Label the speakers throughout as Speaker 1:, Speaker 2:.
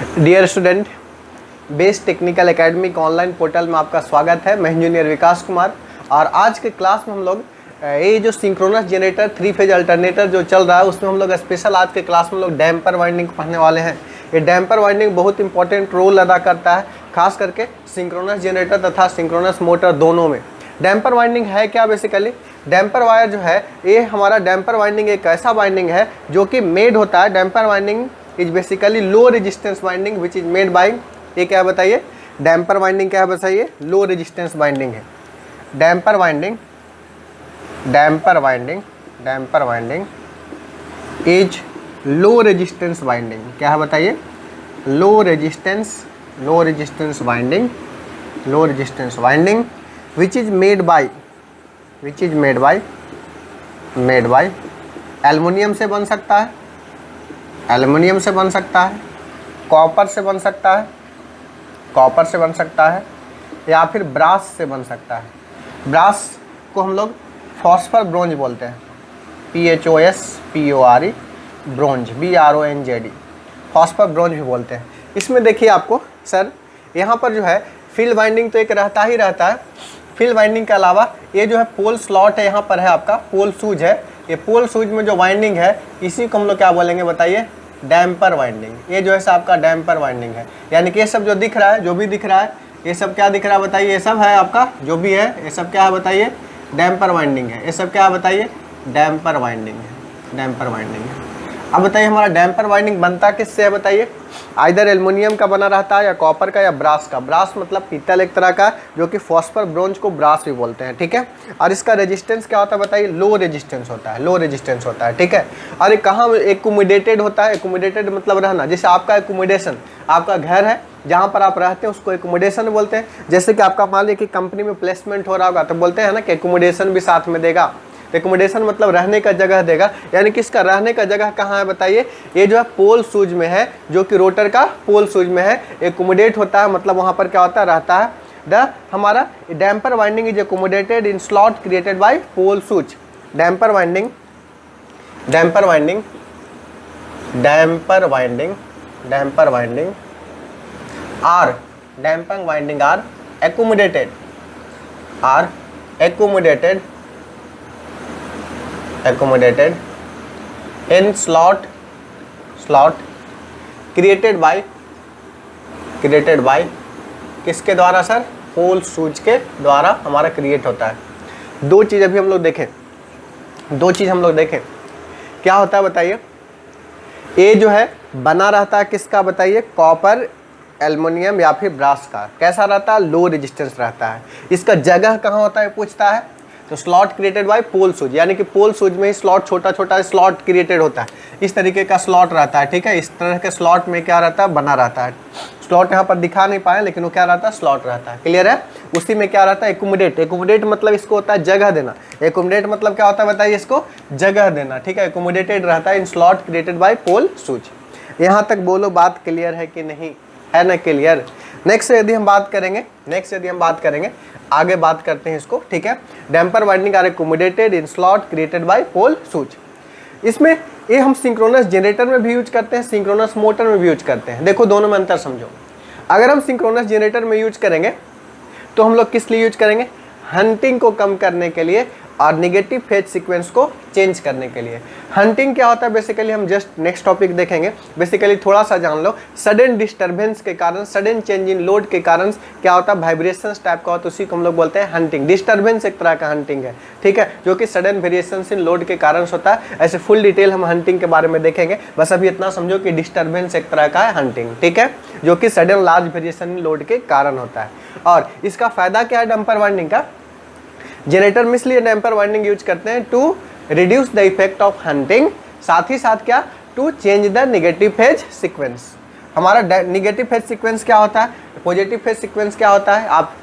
Speaker 1: Dear student, best technical academic online portal में आपका स्वागत है। मैं इंजीनियर विकास कुमार और आज के क्लास में हम लोग ये जो सिंक्रोनस जनरेटर 3 फेज अल्टरनेटर जो चल रहा है उसमें हम लोग स्पेशल आज के क्लास में लोग डैम्पर वाइंडिंग पढ़ने वाले हैं। ये डैम्पर वाइंडिंग बहुत इंपॉर्टेंट रोल अदा करता है, खास करके सिंक्रोनस जनरेटर तथा सिंक्रोनस मोटर दोनों में। डैम्पर वाइंडिंग है क्या? बेसिकली डैम्पर वायर जो है ये हमारा डैम्पर वाइंडिंग एक ऐसा वाइंडिंग है जो कि मेड होता है। Damper winding is basically low resistance winding which is made by, ये क्या बताइए? डैम्पर वाइंडिंग क्या है बताइए? लो रेजिस्टेंस वाइंडिंग है। Damper winding is low resistance winding, क्या है बताइए? Low resistance winding which is made by aluminium से बन सकता है, कॉपर से बन सकता है या फिर ब्रास से बन सकता है। ब्रास को हम लोग फॉस्फर ब्रोंज बोलते हैं, PHOSPORE bronze, BRONZ, phosphor bronze भी बोलते हैं। इसमें देखिए आपको सर यहाँ पर जो है फील्ड वाइंडिंग तो एक रहता ही रहता है। फील्ड वाइंडिंग के अलावा ये जो है पोल स्लॉट है, यहाँ पर है आपका पोल सूज है। ये पोल सूज में जो वाइंडिंग है इसी को हम लोग क्या बोलेंगे बताइए? Damper winding. ये जो है आपका डैम्पर वाइंडिंग है, यानी कि ये सब जो दिख रहा है, जो भी दिख रहा है, ये सब क्या दिख रहा है बताइए? ये सब है आपका जो भी है, ये सब क्या है बताइए? डैम्पर वाइंडिंग है। ये सब क्या है बताइए? डैम्पर वाइंडिंग है। अब बताइए हमारा डैम्पर वाइंडिंग बनता किससे है बताइए? आइदर एल्युमिनियम का बना रहता है या कॉपर का या ब्रास का। ब्रास मतलब पीतल एक तरह का, जो कि फॉस्फर ब्रोंज को ब्रास भी बोलते हैं, ठीक है। और इसका रेजिस्टेंस क्या होता है बताइए? लो रेजिस्टेंस होता है, ठीक है। और ये कहाँ एकोमोडेटेड होता है? एकोमोडेटेड मतलब रहना। जैसे आपका एकोमोडेशन, आपका घर है जहाँ पर आप रहते हैं उसको एकोमोडेशन बोलते हैं। जैसे कि आपका मान लीजिए कि कंपनी में प्लेसमेंट हो रहा होगा तो बोलते हैं ना कि एकोमोडेशन भी साथ में देगा। एकोमोडेशन मतलब रहने का जगह देगा, यानी कि इसका रहने का जगह कहाँ है बताइए? ये जो है पोल सूज में है, जो कि रोटर का पोल सूज में है। एकोमोडेट होता है मतलब वहाँ पर क्या होता है? रहता है। हमारा damper winding is accommodated in slot created by pole shoes. Damper winding are accommodated in slot created by किसके द्वारा सर? पोल सूज के द्वारा हमारा क्रिएट होता है। दो चीज़ हम लोग देखें क्या होता है बताइए? ये जो है बना रहता है किसका बताइए? कॉपर, एल्युमिनियम या फिर ब्रास का। कैसा रहता है? लो रेजिस्टेंस रहता है। इसका जगह कहाँ होता है पूछता है, तो स्लॉट क्रिएटेड बाय पोल सूज, यानी कि पोल सूज में ही स्लॉट छोटा स्लॉट क्रिएटेड होता है। इस तरीके का स्लॉट रहता है, ठीक है। इस तरह के स्लॉट में क्या रहता है? बना रहता है। स्लॉट यहाँ पर दिखा नहीं पाए, लेकिन वो क्या रहता है? स्लॉट रहता है। क्लियर है? उसी में क्या रहता है? एकोमोडेट मतलब इसको होता है जगह देना। एकोमोडेट मतलब क्या होता है बताइए? इसको जगह देना, ठीक है। एकोमोडेटेड रहता है इन स्लॉट क्रिएटेड बाय पोल सूज। यहाँ तक बोलो बात क्लियर है कि नहीं? है ना क्लियर? नेक्स्ट यदि हम बात करेंगे आगे बात करते हैं इसको, ठीक है। Damper winding are accommodated in slot created by pole shoes. इसमें ये हम सिंक्रोनस जनरेटर में भी यूज करते हैं, सिंक्रोनस मोटर में भी यूज करते हैं। देखो दोनों में अंतर समझो। अगर हम सिंक्रोनस जनरेटर में यूज करेंगे तो हम लोग किस लिए यूज करेंगे? हंटिंग को कम करने के लिए और निगेटिव फेज सीक्वेंस को चेंज करने के लिए। हंटिंग क्या होता है बेसिकली हम जस्ट नेक्स्ट टॉपिक देखेंगे। बेसिकली थोड़ा सा जान लो। सडन डिस्टर्बेंस के कारण, सडन चेंज इन लोड के कारण क्या होता है? वाइब्रेशंस टाइप का होता है, उसी को हम लोग बोलते हैं हंटिंग। डिस्टर्बेंस एक तरह का हंटिंग है, ठीक है, जो कि सडन वेरिएशंस इन लोड के कारण होता है। ऐसे फुल डिटेल हम हंटिंग के बारे में देखेंगे, बस अभी इतना समझो कि डिस्टर्बेंस एक तरह का है हंटिंग, ठीक है, जो कि sudden large variation in load के कारण होता है। और इसका फायदा क्या है डैम्पर वाइंडिंग का? जनरेटर में इसलिए डैम्पर वाइंडिंग यूज करते हैं to reduce the effect of hunting, साथ ही साथ क्या? To change the negative phase sequence. हमारा नेगेटिव फेज सीक्वेंस क्या होता है? पॉजिटिव फेज सीक्वेंस क्या होता है? आप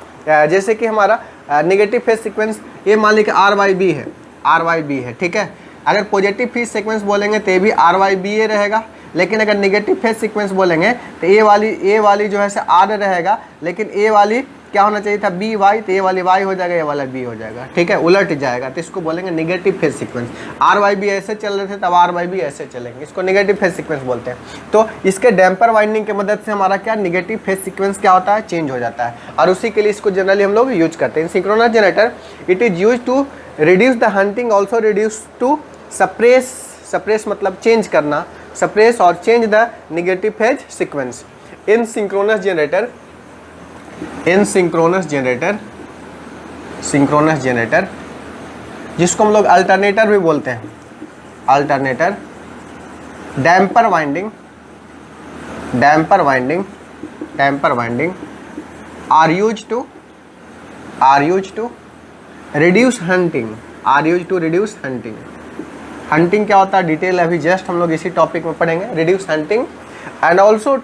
Speaker 1: जैसे कि हमारा नेगेटिव फेज सीक्वेंस ये मान लीजिए RYB है, ठीक है। अगर पॉजिटिव फेज सीक्वेंस बोलेंगे तो ये भी RYBA रहेगा, लेकिन अगर नेगेटिव फेज सीक्वेंस बोलेंगे तो ए वाली जो है से R रहेगा, लेकिन ए वाली क्या होना चाहिए था, बी वाई, तो ये वाली वाई हो जाएगा, ये वाला बी हो जाएगा, ठीक है, उलट जाएगा, तो इसको बोलेंगे negative phase sequence. R Y भी ऐसे चल रहे थे तब आर वाई भी ऐसे चलेंगे, इसको निगेटिव फेज सीक्वेंस बोलते हैं। तो इसके डैम्पर वाइंडिंग की मदद से हमारा क्या निगेटिव फेज सीक्वेंस क्या होता है, चेंज हो जाता है, और उसी के लिए इसको जनरली हम लोग यूज करते हैं। Synchronous generator it is use to reduce the hunting, also reduce to suppress, suppress मतलब चेंज करना, सप्रेस और change the negative phase sequence. In synchronous generator, in synchronous generator, synchronous generator जिसको हम लोग अल्टरनेटर भी बोलते हैं, alternator, damper winding, damper winding, damper winding are use to reduce hunting, are use to reduce hunting. Hunting क्या होता है detail अभी जस्ट हम लोग इसी टॉपिक में पढ़ेंगे, reduce hunting, and also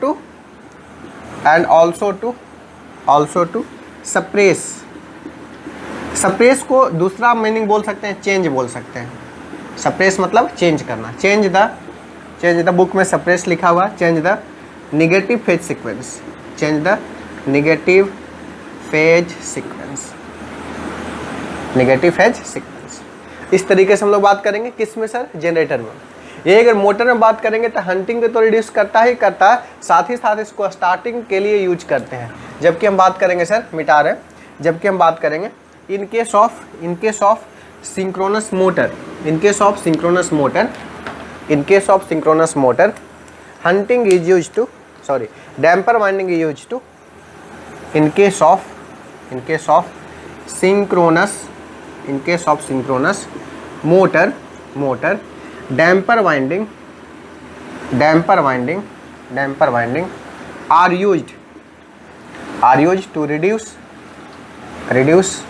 Speaker 1: to suppress. Suppress को दूसरा मीनिंग बोल सकते हैं, चेंज बोल सकते हैं। सप्रेस मतलब चेंज करना, चेंज द बुक में सप्रेस लिखा हुआ, change the negative phase sequence, change the negative phase sequence, negative phase sequence. इस तरीके से हम लोग बात करेंगे किस में सर, जनरेटर में। ये अगर मोटर में बात करेंगे तो हंटिंग को तो रिड्यूस करता ही करता है, साथ ही साथ इसको स्टार्टिंग के लिए यूज करते हैं। जबकि हम बात करेंगे सर, मिटा रहे हैं, जबकि हम बात करेंगे in case of synchronous motor, in case of synchronous motor hunting is use to, sorry, damper winding is use to in case of synchronous motor, damper winding are used to reduce,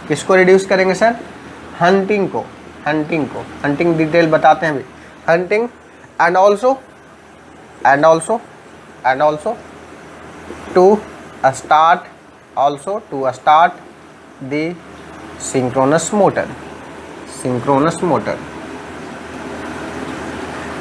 Speaker 1: किसको reduce करेंगे sir, hunting को, hunting detail बताते हैं अभी, hunting and also to start the synchronous motor,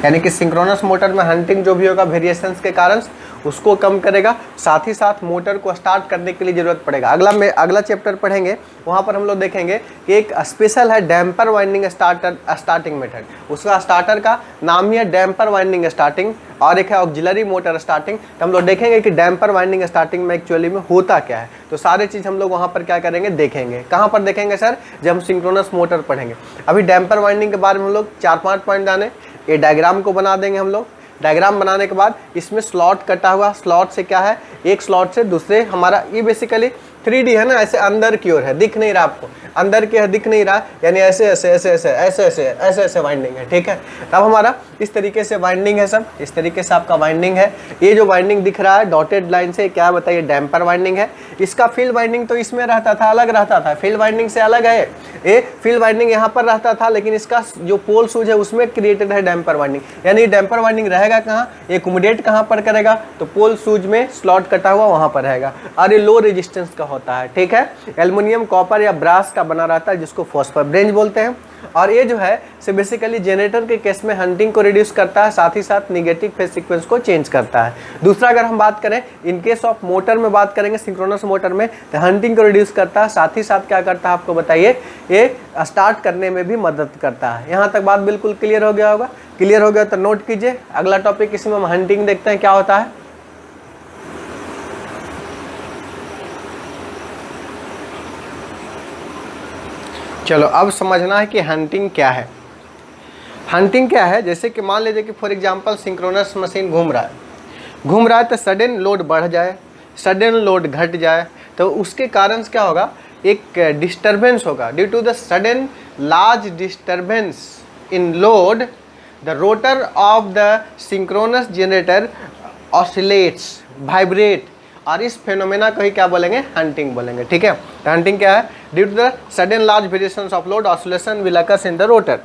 Speaker 1: यानी कि synchronous motor में hunting जो भी होगा वेरिएशंस के कारण उसको कम करेगा, साथ ही साथ मोटर को स्टार्ट करने के लिए ज़रूरत पड़ेगा। अगला चैप्टर पढ़ेंगे, वहाँ पर हम लोग देखेंगे कि एक स्पेशल है डैम्पर वाइंडिंग स्टार्टिंग मेथड, उसका स्टार्टर का नाम ही है डैम्पर वाइंडिंग स्टार्टिंग, और एक है ऑक्सिलरी मोटर स्टार्टिंग। तो हम लोग देखेंगे कि डैम्पर वाइंडिंग स्टार्टिंग में एक्चुअली में होता क्या है, तो सारे चीज़ हम लोग वहाँ पर क्या करेंगे, देखेंगे। कहाँ पर देखेंगे सर, जब हम सिंक्रोनस मोटर पढ़ेंगे। अभी डैम्पर वाइंडिंग के बारे में हम लोग 4-5 पॉइंट जाने, ये डायग्राम को बना देंगे हम लोग। डायग्राम बनाने के बाद इसमें स्लॉट कटा हुआ, स्लॉट से क्या है, एक स्लॉट से दूसरे, हमारा ये बेसिकली 3D है ना, ऐसे अंदर की ओर है, दिख नहीं रहा आपको, अंदर की है, दिख नहीं रहा, यानी ऐसे वाइंडिंग है, ठीक है। तब हमारा इस तरीके से वाइंडिंग है सब, इस तरीके से आपका वाइंडिंग है। ये जो वाइंडिंग दिख रहा है डॉटेड लाइन से, क्या बताइए, डैम्पर वाइंडिंग है। इसका फील्ड वाइंडिंग तो इसमें रहता था, अलग रहता था, फील्ड वाइंडिंग से अलग है। ये फील्ड वाइंडिंग यहाँ पर रहता था, लेकिन इसका जो पोल सूज है उसमें क्रिएटेड है डैम्पर वाइंडिंग। यानी डैम्पर वाइंडिंग रहेगा कहाँ, एकोमोडेट कहाँ पर करेगा, तो पोल सूज में स्लॉट कटा हुआ वहाँ पर रहेगा, और ये लो रेजिस्टेंस का होता है, ठीक है। एल्युमिनियम, कॉपर या ब्रास का बना रहता है, जिसको फॉस्फर ब्रेंज बोलते हैं। और ये जो है से बेसिकली जनरेटर के केस में हंटिंग को रिड्यूस करता है, साथ ही साथ निगेटिव फेज सीक्वेंस को चेंज करता है। दूसरा अगर हम बात करें इन केस ऑफ मोटर में बात करेंगे, सिंक्रोनस मोटर में, तो हंटिंग को रिड्यूस करता है, साथ ही साथ क्या करता है आपको बताइए, ये स्टार्ट करने में भी मदद करता है। यहाँ तक बात बिल्कुल क्लियर हो गया होगा, क्लियर हो गया तो नोट कीजिए। अगला टॉपिक इसमें हम हंटिंग देखते हैं क्या होता है। चलो अब समझना है कि हंटिंग क्या है। हंटिंग क्या है, जैसे कि मान लीजिए कि फॉर एग्जांपल सिंक्रोनस मशीन घूम रहा है तो सडन लोड बढ़ जाए, सडन लोड घट जाए, तो उसके कारण क्या होगा, एक डिस्टर्बेंस होगा। Due to the sudden large disturbance in load, the rotor of the synchronous generator oscillates, vibrate, और इस फेनोमेना को ही क्या बोलेंगे, हंटिंग बोलेंगे, ठीक है। तो हंटिंग क्या है, due to the sudden large variations of load oscillation will occurs in the rotor,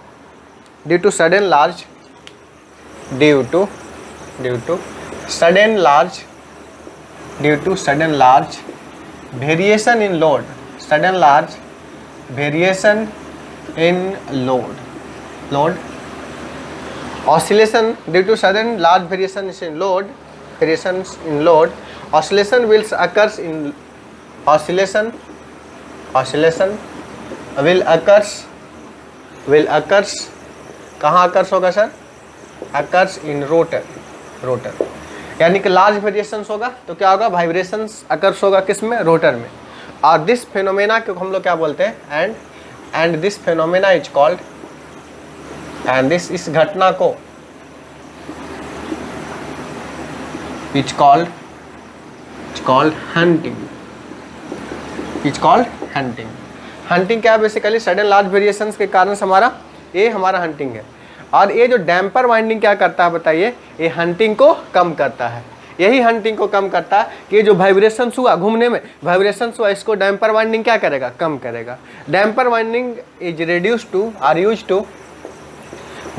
Speaker 1: due to sudden large variation in load, sudden large variation in load oscillation, due to sudden large variations in load, oscillation will occurs in oscillation will occurs कहाँ occurs होगा sir? Occurs in rotor यानी कि large variations होगा तो क्या होगा? Vibrations occurs होगा किस में? रोटर में। और दिस फेनोमेना को हम लोग क्या बोलते हैं? And this phenomena is called, and this इस घटना को इज कॉल्ड हंटिंग। हंटिंग क्या है? बेसिकली सडन लार्ज वेरिएशंस के कारण हमारा हंटिंग है। और ये जो डैम्पर वाइंडिंग क्या करता है बताइए? ये हंटिंग को कम करता है। यही हंटिंग को कम करता है कि जो वाइब्रेशंस हुआ घूमने में, वाइब्रेशंस हुआ, इसको डैम्पर वाइंडिंग क्या करेगा? कम करेगा। Damper winding is reduce to are use to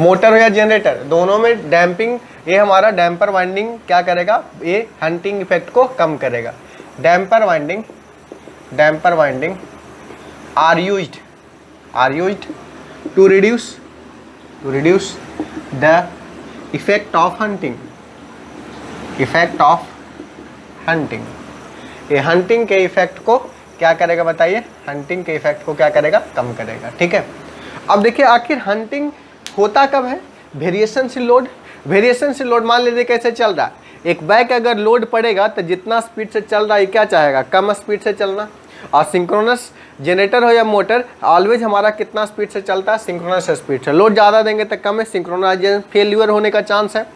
Speaker 1: motor हो या जनरेटर, दोनों में डैम्पिंग, ये हमारा डैम्पर वाइंडिंग क्या करेगा? ये हंटिंग इफेक्ट को कम करेगा। Damper winding are used to reduce the effect of hunting. ये हंटिंग के इफेक्ट को क्या करेगा बताइए? हंटिंग के इफेक्ट को क्या करेगा? कम करेगा। ठीक है, अब देखिए आखिर हंटिंग होता कब है? वेरिएशनशिल लोड मान लीजिए कैसे चल रहा है, एक बैक अगर लोड पड़ेगा तो जितना स्पीड से चल रहा है क्या चाहेगा? कम स्पीड से चलना। और सिंक्रोनस जनरेटर हो या मोटर ऑलवेज हमारा कितना स्पीड से चलता है? सिंक्रोनस स्पीड से। लोड ज़्यादा देंगे तो कम है, सिंक्रोनाइजेशन फेल्यूर होने का चांस है।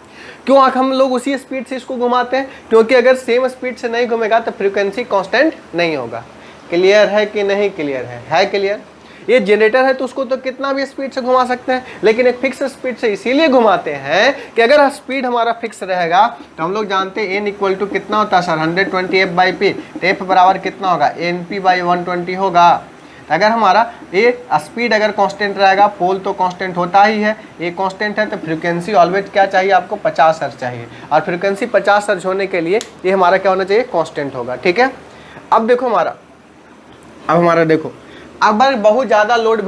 Speaker 1: क्यों हम लोग उसी स्पीड से इसको घुमाते हैं? क्योंकि अगर सेम स्पीड से नहीं घूमेगा तो फ्रीक्वेंसी कांस्टेंट नहीं होगा। क्लियर है कि नहीं? क्लियर है क्लियर। ये जनरेटर है तो उसको तो कितना भी स्पीड से घुमा सकते हैं, लेकिन एक फिक्स स्पीड से इसीलिए घुमाते हैं कि अगर स्पीड हमारा फिक्स रहेगा तो हम लोग जानते हैं n इक्वल टू कितना होता है सर? 120 F/P। F बराबर कितना होगा? NP/120 होगा। अगर हमारा ये स्पीड अगर कांस्टेंट रहेगा, पोल तो कांस्टेंट होता ही है, ये कांस्टेंट है तो फ्रीक्वेंसी ऑलवेज क्या चाहिए आपको? 50 हर्ट्ज चाहिए। और फ्रीक्वेंसी 50 हर्ट्ज होने के लिए ये हमारा क्या होना चाहिए? कांस्टेंट होगा। ठीक है, अब देखो हमारा देखो, अगर बहुत ज़्यादा लोड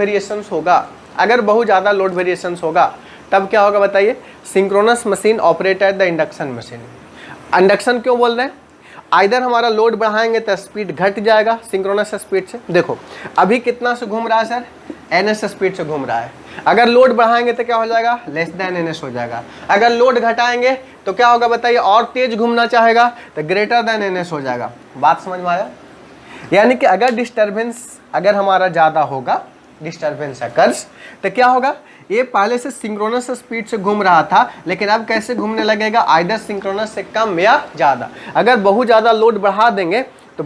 Speaker 1: वेरिएशंस होगा, तब क्या होगा बताइए? Synchronous machine operate at the induction machine. Induction क्यों बोल रहे हैं? आइदर हमारा लोड बढ़ाएंगे तो स्पीड घट जाएगा सिंक्रोनस स्पीड से। देखो अभी कितना से घूम रहा है सर? ns स्पीड से घूम रहा है। अगर लोड बढ़ाएंगे तो क्या हो जाएगा? लेस देन ns हो जाएगा। अगर लोड घटाएंगे तो क्या होगा बताइए? और तेज घूमना चाहेगा तो ग्रेटर देन ns हो जाएगा। बात समझ में आया? यानी कि अगर डिस्टर्बेंस अगर हमारा ज़्यादा होगा, डिस्टर्बेंस अकर्स, तो क्या होगा? ये पहले से सिंक्रोनस स्पीड से घूम रहा था, लेकिन अब कैसे घूमने लगेगा? आइदर सिंक्रोनस से कम या ज़्यादा। अगर बहुत ज़्यादा लोड बढ़ा देंगे तो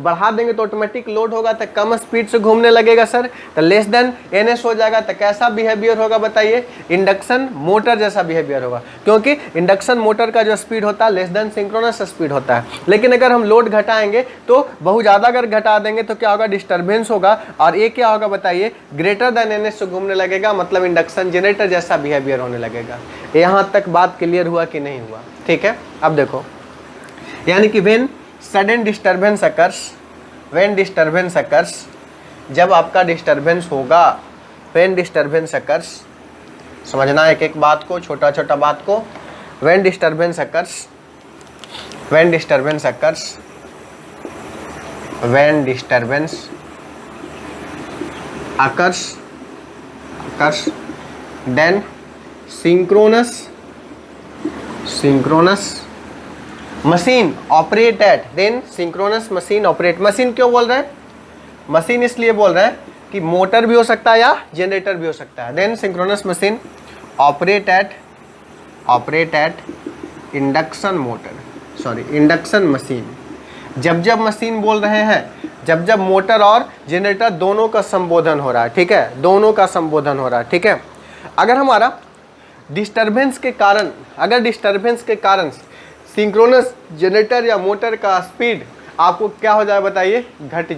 Speaker 1: ऑटोमेटिक लोड होगा तो कम स्पीड से घूमने लगेगा सर, तो लेस देन ns हो जाएगा। तो कैसा बिहेवियर होगा बताइए? इंडक्शन मोटर जैसा बिहेवियर होगा, क्योंकि इंडक्शन मोटर का जो स्पीड होता है लेस देन सिंक्रोनस स्पीड होता है। लेकिन अगर हम लोड घटाएंगे तो बहुत ज़्यादा अगर घटा देंगे तो क्या होगा? डिस्टर्बेंस होगा। और ये क्या होगा बताइए? ग्रेटर देन ns से घूमने लगेगा, मतलब इंडक्शन जनरेटर जैसा बिहेवियर होने लगेगा। यहाँ तक बात क्लियर हुआ कि नहीं हुआ? ठीक है, अब देखो, यानी कि वेन सडन डिस्टर्बेंस अकर्स, जब आपका डिस्टर्बेंस होगा, व्हेन डिस्टर्बेंस अकर्स, समझना एक एक बात को, छोटा छोटा बात को। When disturbance occurs then synchronous machine operate at, then synchronous machine operate. Machine क्यों बोल रहे हैं? मशीन इसलिए बोल रहे हैं कि मोटर भी हो सकता है या जनरेटर भी हो सकता है। Then synchronous machine operate at induction machine. जब मशीन बोल रहे हैं, जब मोटर और जनरेटर दोनों का संबोधन हो रहा है। ठीक है, दोनों का संबोधन हो रहा है। ठीक है, अगर हमारा डिस्टर्बेंस के कारण सिंक्रोनस जनरेटर या मोटर का स्पीड आपको क्या हो जाए बताइए? घट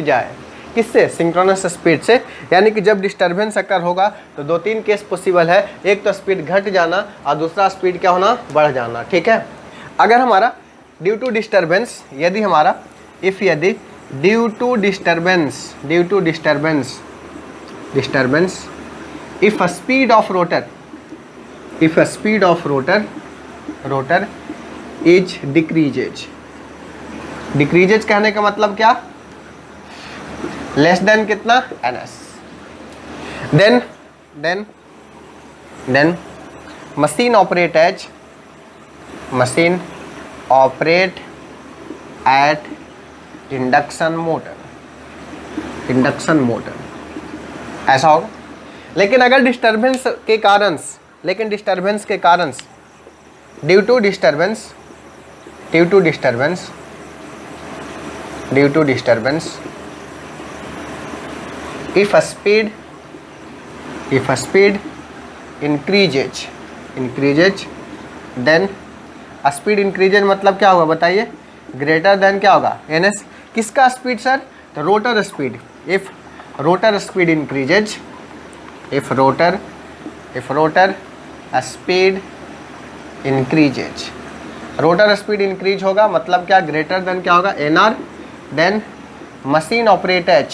Speaker 1: जाए। किससे? सिंक्रोनस स्पीड से। यानी कि जब डिस्टर्बेंस अकर होगा तो 2-3 केस पॉसिबल है। एक तो स्पीड घट जाना और दूसरा स्पीड क्या होना? बढ़ जाना। ठीक है, अगर हमारा ड्यू टू डिस्टर्बेंस, यदि due to disturbance if speed of rotor is decreases कहने का मतलब क्या? लेस देन कितना, ns। Then machine operate at induction motor, ऐसा होगा। लेकिन अगर डिस्टर्बेंस के कारण due to disturbance if speed increases then speed increases मतलब क्या होगा बताइए, ग्रेटर देन क्या होगा, ns। किसका स्पीड सर, तो rotor speed. If rotor speed increases, if rotor speed increases, rotor speed increase होगा मतलब क्या, ग्रेटर देन क्या होगा, nr। Then machine operate at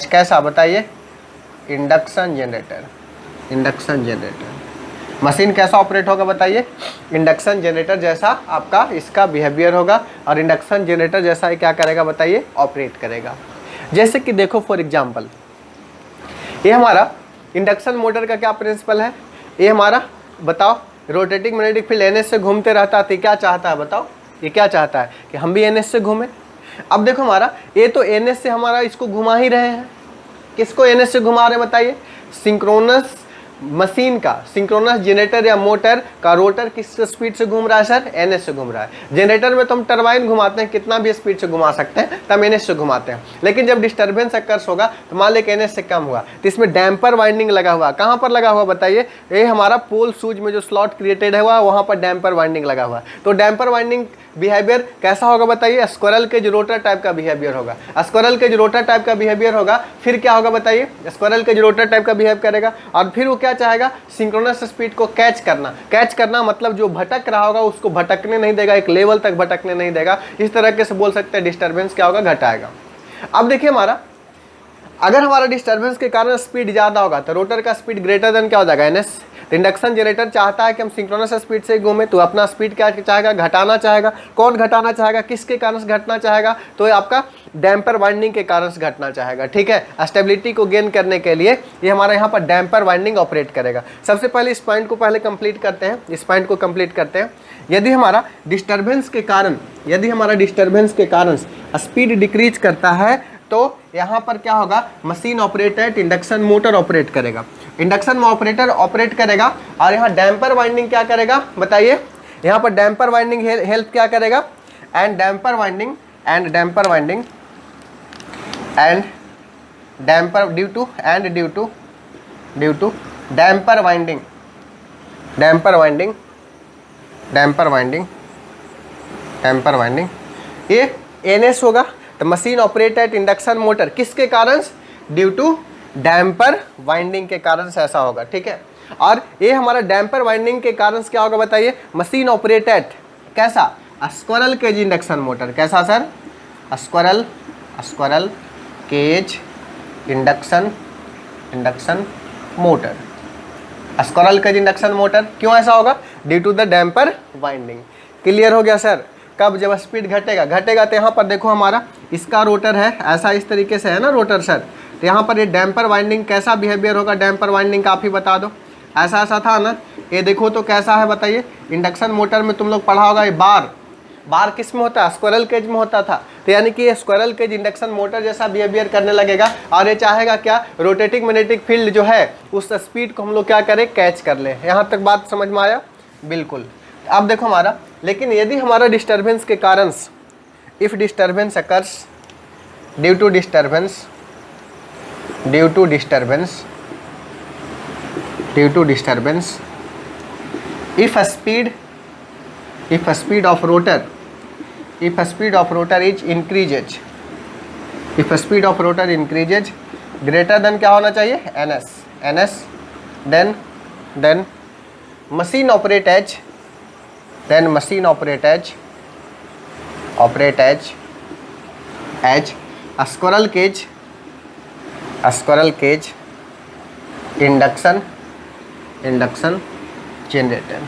Speaker 1: कैसा बताइए, इंडक्शन जनरेटर। मशीन कैसा ऑपरेट होगा बताइए, इंडक्शन जनरेटर जैसा आपका इसका बिहेवियर होगा, और इंडक्शन जनरेटर जैसा ही क्या करेगा बताइए, ऑपरेट करेगा। जैसे कि देखो फॉर एग्जांपल, ये हमारा इंडक्शन मोटर का क्या प्रिंसिपल है, ये हमारा बताओ रोटेटिंग मैग्नेटिक फील्ड ns से घूमते रहता है, तो क्या चाहता है बताओ, ये क्या चाहता है कि हम भी ns से घूमें। अब देखो हमारा ये तो ns से हमारा इसको घुमा ही रहे हैं, किसको ns से घुमा रहे हैं बताइए, सिंक्रोनस मशीन का, सिंक्रोनस जनरेटर या मोटर का रोटर किस स्पीड से घूम रहा है सर, ns से घूम रहा है। जनरेटर में तो हम टरबाइन घुमाते हैं, कितना भी स्पीड से घुमा सकते हैं, तो हम ns से घुमाते हैं। लेकिन जब डिस्टर्बेंस अकर्स होगा तो मान लें कि ns से कम हुआ, तो इसमें डैम्पर वाइंडिंग लगा हुआ, कहाँ पर लगा हुआ बताइए, ये हमारा पोल शूज में जो स्लॉट क्रिएटेड है वहाँ पर डैम्पर वाइंडिंग लगा हुआ। तो डैम्पर वाइंडिंग बिहेवियर कैसा होगा बताइए, स्क्वायरल के जो रोटर टाइप का बिहेवियर होगा। स्क्वायरल के जो रोटर टाइप का बिहेवियर होगा, फिर क्या होगा बताइए, स्क्वायरल के जो रोटर टाइप का बिहेव करेगा, और फिर वो क्या चाहेगा, सिंक्रोनस स्पीड को कैच करना मतलब जो भटक रहा होगा उसको भटकने नहीं देगा, एक लेवल तक भटकने नहीं देगा। इस तरह से बोल सकते हैं डिस्टर्बेंस क्या होगा, घटाएगा। अब देखिए हमारा, अगर हमारा डिस्टर्बेंस के कारण स्पीड ज़्यादा होगा तो रोटर का स्पीड ग्रेटर देन क्या हो जाएगा, ns। इंडक्शन जनरेटर चाहता है कि हम सिंक्रोनस स्पीड से घूमें, तो अपना स्पीड क्या चाहेगा, घटाना चाहेगा। कौन घटाना चाहेगा, किसके कारण घटना चाहेगा, तो ये आपका डैम्पर वाइंडिंग के कारण घटना चाहेगा। ठीक है, स्टेबिलिटी को गेन करने के लिए ये हमारा यहाँ पर डैम्पर वाइंडिंग ऑपरेट करेगा। सबसे पहले इस पॉइंट को कंप्लीट करते हैं। यदि हमारा डिस्टर्बेंस के कारण स्पीड डिक्रीज करता है तो यहाँ पर क्या होगा, machine operate at induction motor operate करेगा, इंडक्शन ऑपरेटर ऑपरेट करेगा। और यहाँ डैम्पर वाइंडिंग क्या करेगा बताइए, यहाँ पर डैम्पर वाइंडिंग हेल्प क्या करेगा, and damper winding due to damper winding ये ns होगा। तो machine operate at induction motor किसके कारण, ड्यू टू डैम्पर वाइंडिंग के कारण से ऐसा होगा। ठीक है, और ये हमारा डैम्पर वाइंडिंग के कारण क्या होगा बताइए, मशीन ऑपरेट एट कैसा, स्क्वायरल केज इंडक्शन मोटर। कैसा sir, squirrel cage induction motor, squirrel cage induction motor. क्यों ऐसा होगा, due to the damper winding. Clear हो गया सर। कब, जब स्पीड घटेगा तो यहाँ पर देखो हमारा इसका रोटर है ऐसा, इस तरीके से है ना रोटर सर। तो यहाँ पर ये डैम्पर वाइंडिंग कैसा बिहेवियर होगा, डैम्पर वाइंडिंग का आप ही बता दो। ऐसा था ना, ये देखो तो कैसा है बताइए। इंडक्शन मोटर में तुम लोग पढ़ा होगा, ये बार किस में होता है, स्क्वायरल केज में होता था। तो यानी कि ये स्क्वायरल केज इंडक्शन मोटर जैसा बिहेवियर करने लगेगा, और ये चाहेगा क्या, रोटेटिंग मैग्नेटिक फील्ड जो है उस स्पीड को हम लोग क्या करें, कैच कर ले। यहाँ तक बात समझ में आया, बिल्कुल। अब देखो हमारा, लेकिन यदि हमारा डिस्टर्बेंस के कारण, if disturbance occurs due to disturbance if speed of rotor is increases, if speed of rotor increases greater than क्या होना चाहिए, ns, then machine operate as a squirrel cage induction generator.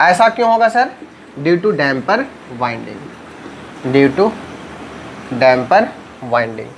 Speaker 1: ऐसा क्यों होगा sir, due to damper winding, due to damper winding,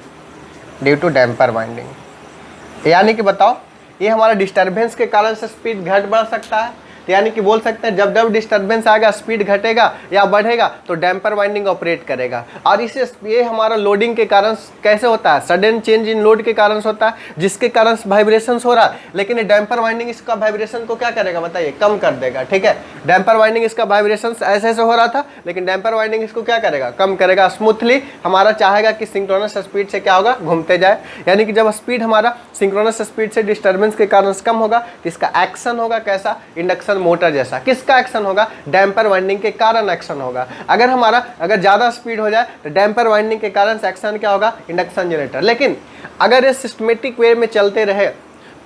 Speaker 1: due to damper winding. यानी कि बताओ, ये हमारा डिस्टर्बेंस के कारण से स्पीड घट बढ़ सकता है। तो यानी कि बोल सकते हैं जब जब डिस्टर्बेंस आएगा स्पीड घटेगा या बढ़ेगा तो डैम्पर वाइंडिंग ऑपरेट करेगा। और इसे ये हमारा लोडिंग के कारण कैसे होता है, सडन चेंज इन लोड के कारण से होता है, जिसके कारण वाइब्रेशन हो रहा है। लेकिन ये डैम्पर वाइंडिंग इसका वाइब्रेशन को क्या करेगा बताइए, कम कर देगा। ठीक है, डैम्पर वाइंडिंग इसका वाइब्रेशन ऐसे ऐसे हो रहा था, लेकिन डैम्पर वाइंडिंग इसको क्या करेगा, कम करेगा। स्मूथली हमारा चाहेगा कि सिंक्रोनस स्पीड से क्या होगा, घूमते जाए। यानी कि जब स्पीड हमारा सिंक्रोनस स्पीड से डिस्टर्बेंस के कारण कम होगा तो इसका एक्शन होगा कैसा, इंडक्शन मोटर जैसा। किसका एक्शन होगा, डैम्पर वाइंडिंग के कारण एक्शन होगा। अगर ज्यादा स्पीड हो जाए तो डैम्पर वाइंडिंग के कारण एक्शन क्या होगा, इंडक्शन जनरेटर। लेकिन अगर ये सिस्टमेटिक वे में चलते रहे,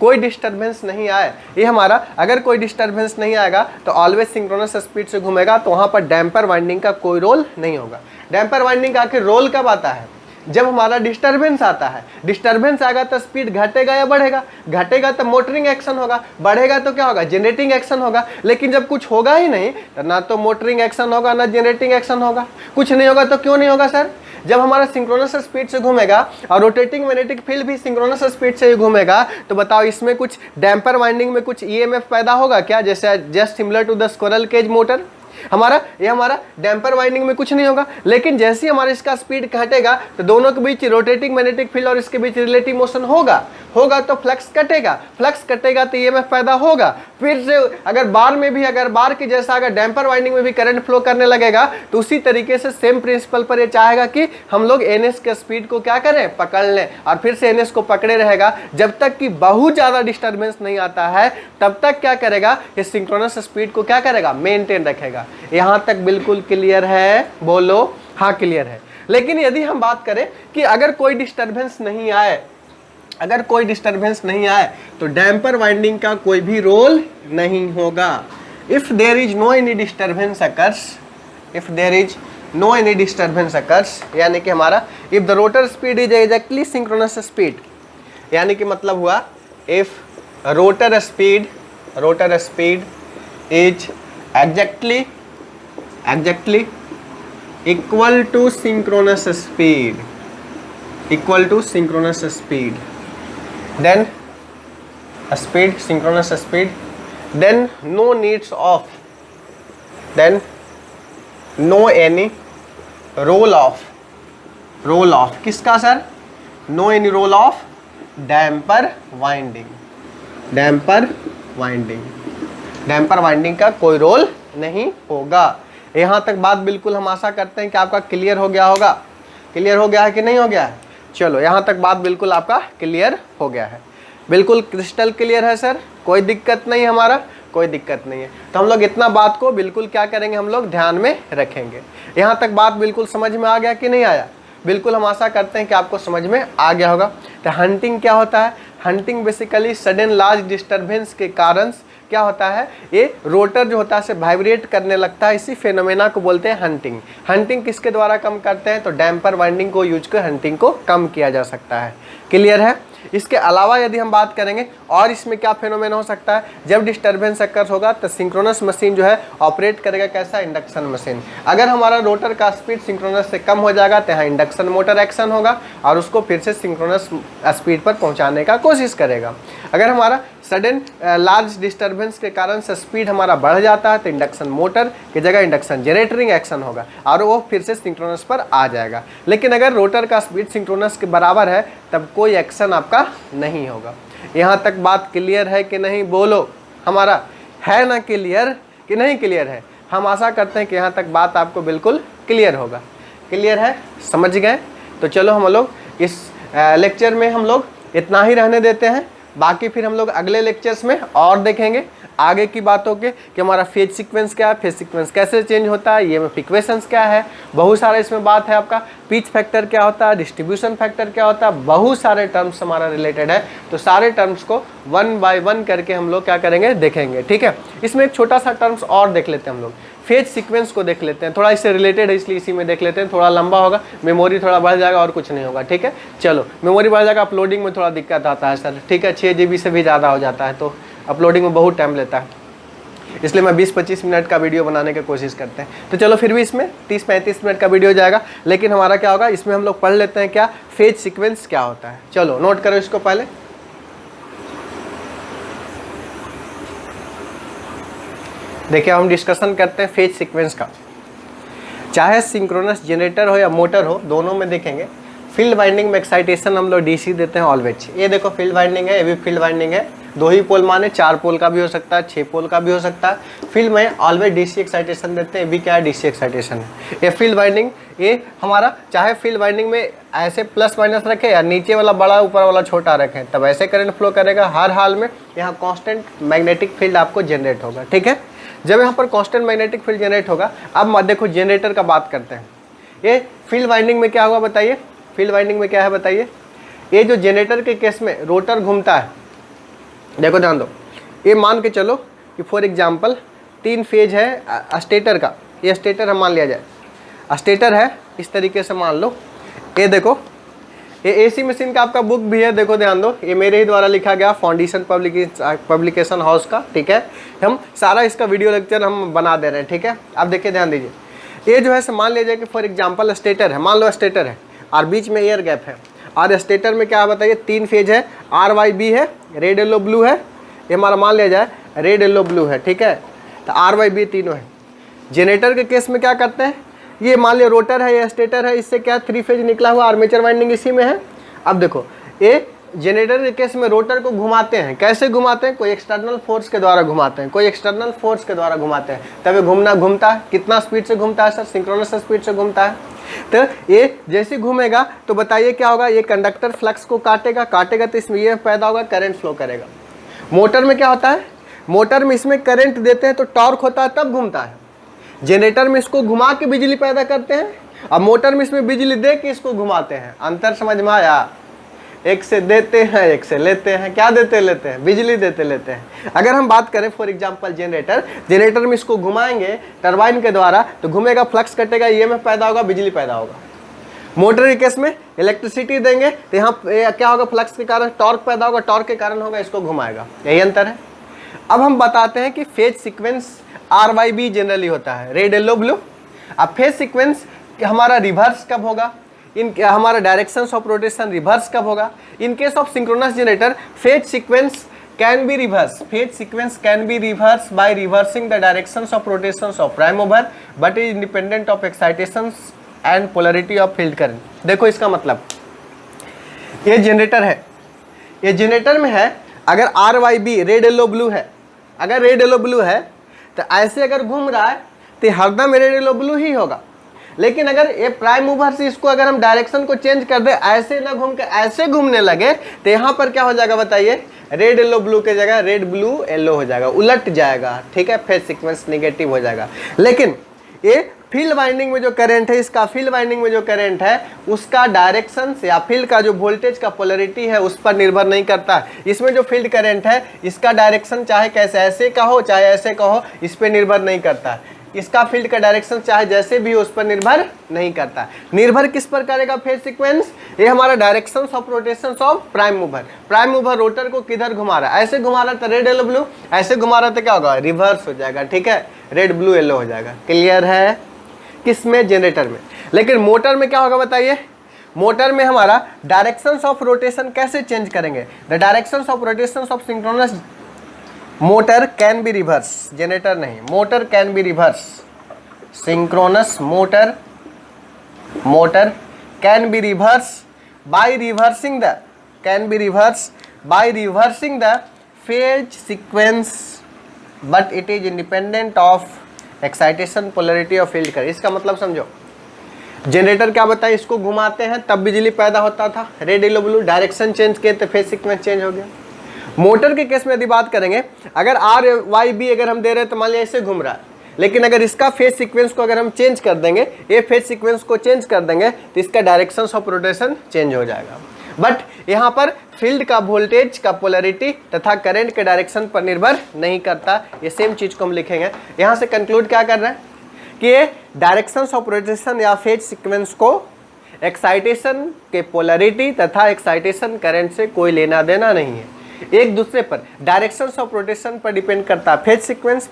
Speaker 1: कोई डिस्टर्बेंस नहीं आए, ये हमारा अगर कोई डिस्टर्बेंस नहीं आएगा तो ऑलवेज सिंक्रोनस स्पीड से घूमेगा, तो वहां पर डैम्पर वाइंडिंग का कोई रोल नहीं होगा। डैम्पर वाइंडिंग का आखिर रोल कब आता है, जब हमारा डिस्टर्बेंस आता है। डिस्टर्बेंस आएगा तो स्पीड घटेगा या बढ़ेगा, घटेगा तो मोटरिंग एक्शन होगा, बढ़ेगा तो क्या होगा, जनरेटिंग एक्शन होगा। लेकिन जब कुछ होगा ही नहीं तो ना तो मोटरिंग एक्शन होगा ना जनरेटिंग एक्शन होगा। कुछ नहीं होगा तो क्यों नहीं होगा सर, जब हमारा सिंक्रोनस स्पीड से घूमेगा और रोटेटिंग मैग्नेटिक फील्ड भी सिंक्रोनस स्पीड से ही घूमेगा, तो बताओ इसमें कुछ डैम्पर वाइंडिंग में कुछ ईएमएफ पैदा होगा क्या, जैसे just similar to the squirrel cage motor. हमारा डैम्पर वाइंडिंग में कुछ नहीं होगा। लेकिन जैसे ही हमारा इसका स्पीड घटेगा तो दोनों के बीच रोटेटिंग मैग्नेटिक फील्ड और इसके बीच रिलेटिव मोशन होगा तो फ्लक्स कटेगा तो ईएमएफ पैदा होगा। फिर से अगर बार के जैसा अगर डैम्पर वाइंडिंग में भी करंट फ्लो करने लगेगा तो उसी तरीके से सेम प्रिंसिपल पर ये चाहेगा कि हम लोग एनएस के स्पीड को क्या करें, पकड़ लें, और फिर से एनएस को पकड़े रहेगा जब तक कि बहुत ज्यादा डिस्टर्बेंस नहीं आता है। तब तक क्या करेगा, ये सिंक्रोनस स्पीड को क्या करेगा, मेंटेन रखेगा। यहां तक बिल्कुल क्लियर है, बोलो हाँ क्लियर है। लेकिन यदि हम बात करें कि अगर कोई डिस्टर्बेंस नहीं आए तो डैम्पर वाइंडिंग का कोई भी रोल नहीं होगा। If there is no any disturbance occurs, यानी कि हमारा if the rotor speed is exactly synchronous speed, यानी कि मतलब हुआ if rotor speed is exactly equal to synchronous speed, then synchronous speed, then no any roll off किसका sir, no any roll off damper winding का कोई role नहीं होगा। यहाँ तक बात बिल्कुल हम आशा करते हैं कि आपका क्लियर हो गया होगा। क्लियर हो गया है कि नहीं हो गया है, चलो यहाँ तक बात बिल्कुल आपका क्लियर हो गया है, बिल्कुल क्रिस्टल क्लियर है सर, कोई दिक्कत नहीं, हमारा कोई दिक्कत नहीं है। तो हम लोग इतना बात को बिल्कुल क्या करेंगे, हम लोग ध्यान में रखेंगे। यहाँ तक बात बिल्कुल समझ में आ गया कि नहीं आया, बिल्कुल हम आशा करते हैं कि आपको समझ में आ गया होगा। तो हंटिंग क्या होता है, hunting basically sudden large disturbance के कारण क्या होता है, ये रोटर जो होता है से वाइब्रेट करने लगता है, इसी फेनोमेना को बोलते हैं हंटिंग। हंटिंग किसके द्वारा कम करते हैं, तो डैम्पर वाइंडिंग को यूज कर हंटिंग को कम किया जा सकता है। क्लियर है। इसके अलावा यदि हम बात करेंगे और इसमें क्या फेनोमेना हो सकता है, जब डिस्टर्बेंस अकर होगा तो सिंक्रोनस मशीन जो है ऑपरेट करेगा कैसा, इंडक्शन मशीन। अगर हमारा रोटर का स्पीड सिंक्रोनस से कम हो जाएगा तो यहाँ इंडक्शन मोटर एक्शन होगा और उसको फिर से सिंक्रोनस स्पीड पर पहुँचाने का कोशिश करेगा। अगर हमारा सडन लार्ज डिस्टर्बेंस के कारण से स्पीड हमारा बढ़ जाता है तो इंडक्शन मोटर की जगह इंडक्शन जनरेटरिंग एक्शन होगा और वो फिर से सिंक्रोनस पर आ जाएगा। लेकिन अगर रोटर का स्पीड सिंक्रोनस के बराबर है तब कोई एक्शन आपका नहीं होगा। यहाँ तक बात क्लियर है कि नहीं, बोलो हमारा है ना क्लियर कि नहीं क्लियर है। हम आशा करते हैं कि यहाँ तक बात आपको बिल्कुल क्लियर होगा। क्लियर है, समझ गए। तो चलो हम लोग इस लेक्चर में हम लोग इतना ही रहने देते हैं, बाकी फिर हम लोग अगले लेक्चर्स में और देखेंगे आगे की बातों के कि हमारा फेज सीक्वेंस क्या है, फेज सीक्वेंस कैसे चेंज होता है, ये में इक्वेशंस क्या है, बहुत सारा इसमें बात है। आपका पिच फैक्टर क्या होता है, डिस्ट्रीब्यूशन फैक्टर क्या होता है, बहुत सारे टर्म्स हमारा रिलेटेड है। तो सारे टर्म्स को 1 बाय 1 करके हम लोग क्या करेंगे, देखेंगे। ठीक है, इसमें एक छोटा सा टर्म्स और देख लेते हैं हम लोग, फेज सीक्वेंस को देख लेते हैं, थोड़ा इससे रिलेटेड है इसलिए इसी में देख लेते हैं। थोड़ा लंबा होगा, मेमोरी थोड़ा बढ़ जाएगा और कुछ नहीं होगा। ठीक है, चलो मेमोरी बढ़ जाएगा, अपलोडिंग में थोड़ा दिक्कत आता है सर। ठीक है, 6 GB से भी ज़्यादा हो जाता है तो अपलोडिंग में बहुत टाइम लेता है। इसलिए मैं 20-25 मिनट का वीडियो बनाने की कोशिश करते हैं। तो चलो फिर भी इसमें 30-35 मिनट का वीडियो जाएगा, लेकिन हमारा क्या होगा, इसमें हम लोग पढ़ लेते हैं क्या फेज सीक्वेंस क्या होता है। चलो नोट करो इसको पहले। देखिए हम डिस्कशन करते हैं फेज सीक्वेंस का। चाहे सिंक्रोनस जनरेटर हो या मोटर हो, दोनों में देखेंगे फील्ड वाइंडिंग में एक्साइटेशन हम लोग डीसी देते हैं ऑलवेज। ये देखो फील्ड वाइंडिंग है, ये भी फील्ड वाइंडिंग है, 2 ही पोल माने 4 पोल का भी हो सकता है, 6 पोल का भी हो सकता है। फील्ड में ऑलवेज डीसी एक्साइटेशन देते हैं, ये भी क्या है डीसी एक्साइटेशन है। ये फील्ड वाइंडिंग ये हमारा चाहे फील्ड वाइंडिंग में ऐसे प्लस माइनस रखे या नीचे वाला बड़ा ऊपर वाला छोटा रखें, तब ऐसे करंट फ्लो करेगा। हर हाल में यहाँ कॉन्स्टेंट मैग्नेटिक फील्ड आपको जनरेट होगा, ठीक है। जब यहाँ पर कांस्टेंट मैग्नेटिक फील्ड जनरेट होगा, अब देखो जनरेटर का बात करते हैं। ये फील्ड वाइंडिंग में क्या होगा बताइए, फील्ड वाइंडिंग में क्या है बताइए। ये जो जनरेटर के केस में रोटर घूमता है, देखो ध्यान दो, ये मान के चलो कि फॉर एग्जांपल 3 फेज है स्टेटर का, ये स्टेटर हम मान लिया जाए, स्टेटर है इस तरीके से मान लो। ये देखो ये एसी मशीन का आपका बुक भी है, देखो ध्यान दो, ये मेरे ही द्वारा लिखा गया फाउंडेशन पब्लिकेशन हाउस का, ठीक है। हम सारा इसका वीडियो लेक्चर हम बना दे रहे हैं, ठीक है। अब देखिए ध्यान दीजिए, ये जो है मान लीजिए कि फॉर एग्जांपल स्टेटर है, मान लो स्टेटर है और बीच में एयर गैप है, और स्टेटर में क्या बताइए 3 फेज है, RYB है, रेड येलो ब्लू है, ये हमारा मान लिया जाए रेड येलो ब्लू है, ठीक है। तो RYB तीनों है। जनरेटर के केस में क्या करते हैं, ये मान लिया रोटर है या स्टेटर है, इससे क्या 3 फेज निकला हुआ आर्मेचर वाइंडिंग इसी में है। अब देखो ये जनरेटर के केस में रोटर को घुमाते हैं, कैसे घुमाते हैं, कोई एक्सटर्नल फोर्स के द्वारा घुमाते हैं, कोई एक्सटर्नल फोर्स के द्वारा घुमाते हैं, तब घूमता है। कितना स्पीड से घूमता है सर, सिंक्रोनस स्पीड से घूमता है। तो ये जैसे घूमेगा तो बताइए क्या होगा, ये कंडक्टर फ्लक्स को काटेगा तो इसमें ये पैदा होगा, करंट फ्लो करेगा। मोटर में क्या होता है, मोटर में इसमें करंट देते हैं तो टॉर्क होता है तब घूमता है। जनरेटर में इसको घुमा के बिजली पैदा करते हैं, अब मोटर में इसमें बिजली दे के इसको घुमाते हैं। अंतर समझ में आया, एक से देते हैं एक से लेते हैं, क्या देते लेते हैं, बिजली देते लेते हैं। अगर हम बात करें फॉर एग्जांपल जनरेटर में इसको घुमाएंगे टरबाइन के द्वारा तो घूमेगा, फ्लक्स कटेगा, ईएमएफ पैदा होगा, बिजली पैदा होगा। मोटर के केस में इलेक्ट्रिसिटी देंगे तो यहाँ क्या होगा, फ्लक्स के कारण टॉर्क पैदा होगा, टॉर्क के कारण होगा, इसको घुमाएगा, यही अंतर है। अब हम बताते हैं कि फेज सीक्वेंस RYB जनरली होता है, रेड येलो ब्लू। अब फेज सीक्वेंस हमारा रिवर्स कब होगा, हमारा डायरेक्शंस ऑफ रोटेशन रिवर्स कब होगा। In case of synchronous generator phase sequence can be reverse, phase sequence can be reverse by reversing the directions of rotations of prime mover but is independent of excitations and polarity of field current. देखो इसका मतलब, ये generator है, ये generator में है, अगर RYB red yellow blue है, अगर रेड येलो ब्लू है तो ऐसे अगर घूम रहा है तो हरदम रेड येलो ब्लू ही होगा। लेकिन अगर ये प्राइम मूवर से इसको अगर हम डायरेक्शन को चेंज कर दे, ऐसे ना घूम के ऐसे घूमने लगे, तो यहाँ पर क्या हो जाएगा बताइए, रेड येलो ब्लू के जगह रेड ब्लू येलो हो जाएगा, उलट जाएगा, ठीक है, फेज सीक्वेंस नेगेटिव हो जाएगा। लेकिन ये फील्ड वाइंडिंग में जो करंट है, इसका फील्ड वाइंडिंग में जो करंट है उसका डायरेक्शन या फील्ड का जो वोल्टेज का पोलरिटी है उस पर निर्भर नहीं करता। इसमें जो फील्ड करंट है इसका डायरेक्शन चाहे कैसे ऐसे का हो चाहे ऐसे का हो, इस पर निर्भर नहीं करता। इसका फील्ड का डायरेक्शन चाहे जैसे भी हो उस पर निर्भर नहीं करता। निर्भर किस पर करेगा फेज सीक्वेंस, ये हमारा direction of rotation of prime mover. Prime mover rotor को किधर घुमा रहा है, ऐसे घुमा रहा था रेड येलो ब्लू, ऐसे घुमा रहा था क्या होगा, रिवर्स हो जाएगा, ठीक है, रेड ब्लू येलो हो जाएगा। क्लियर है, किसमें, जनरेटर में। लेकिन मोटर में क्या होगा बताइए, मोटर में हमारा डायरेक्शंस ऑफ रोटेशन कैसे चेंज करेंगे, the directions of rotation of synchronous motor can be reverse, generator नहीं, motor can be reverse, synchronous motor can be reverse by reversing the, can be reverse by reversing the phase sequence but it is independent of excitation polarity of field कर। इसका मतलब समझो, generator क्या बताए, इसको घुमाते हैं तब बिजली पैदा होता था, red yellow blue, direction change किए तो फेज सीक्वेंस चेंज हो गया। मोटर के केस में यदि बात करेंगे, अगर RYB अगर हम दे रहे हैं तो मान लिया ऐसे घूम रहा है, लेकिन अगर इसका फेज सीक्वेंस को अगर हम चेंज कर देंगे, ये फेज सीक्वेंस को चेंज कर देंगे तो इसका डायरेक्शन ऑफ रोटेशन चेंज हो जाएगा। बट यहाँ पर फील्ड का वोल्टेज का पोलरिटी तथा करंट के डायरेक्शन पर निर्भर नहीं करता। ये सेम चीज को हम लिखेंगे। यहाँ से कंक्लूड क्या कर रहे हैं कि ये डायरेक्शन ऑफ रोटेशन या फेज सीक्वेंस को एक्साइटेशन के पोलरिटी तथा एक्साइटेशन करंट से कोई लेना देना नहीं है। एक दूसरे पर डायरेक्शंस ऑफ रोटेशन पर डिपेंड करता है फेज सीक्वेंस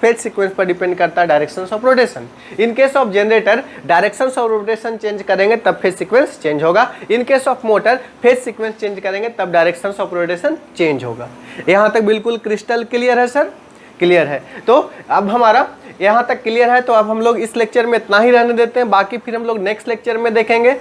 Speaker 1: पर डिपेंड करता है directions of rotation. In case of generator directions of rotation change करेंगे तब फेज सीक्वेंस चेंज होगा। In case of motor phase sequence change करेंगे तब डायरेक्शंस ऑफ रोटेशन चेंज होगा। यहाँ तक बिल्कुल क्रिस्टल क्लियर है सर? क्लियर है। तो अब हमारा यहाँ तक क्लियर है, तो अब हम लोग इस लेक्चर में इतना ही रहने देते हैं, बाकी फिर हम लोग नेक्स्ट लेक्चर में देखेंगे।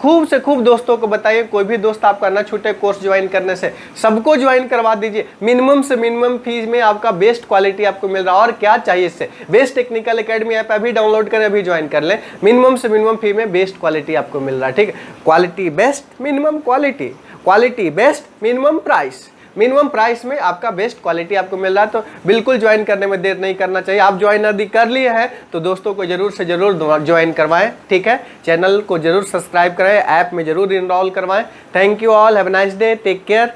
Speaker 1: खूब से खूब दोस्तों को बताइए, कोई भी दोस्त आपका ना छूटे कोर्स ज्वाइन करने से, सबको ज्वाइन करवा दीजिए। मिनिमम से मिनिमम फीस में आपका बेस्ट क्वालिटी आपको मिल रहा है, और क्या चाहिए इससे। बेस्ट टेक्निकल एकेडमी ऐप अभी डाउनलोड करें, अभी ज्वाइन कर लें। मिनिमम से मिनिमम फी में बेस्ट क्वालिटी आपको मिल रहा है, ठीक है। Quality best minimum quality, quality best minimum price, minimum price में आपका बेस्ट क्वालिटी आपको मिल रहा है। तो बिल्कुल ज्वाइन करने में देर नहीं करना चाहिए। आप ज्वाइन यदि कर लिए हैं तो दोस्तों को जरूर से जरूर ज्वाइन करवाएं, ठीक है। चैनल को जरूर सब्सक्राइब कराएं, ऐप में जरूर इनरोल करवाएं। Thank you all, have a nice day, take care.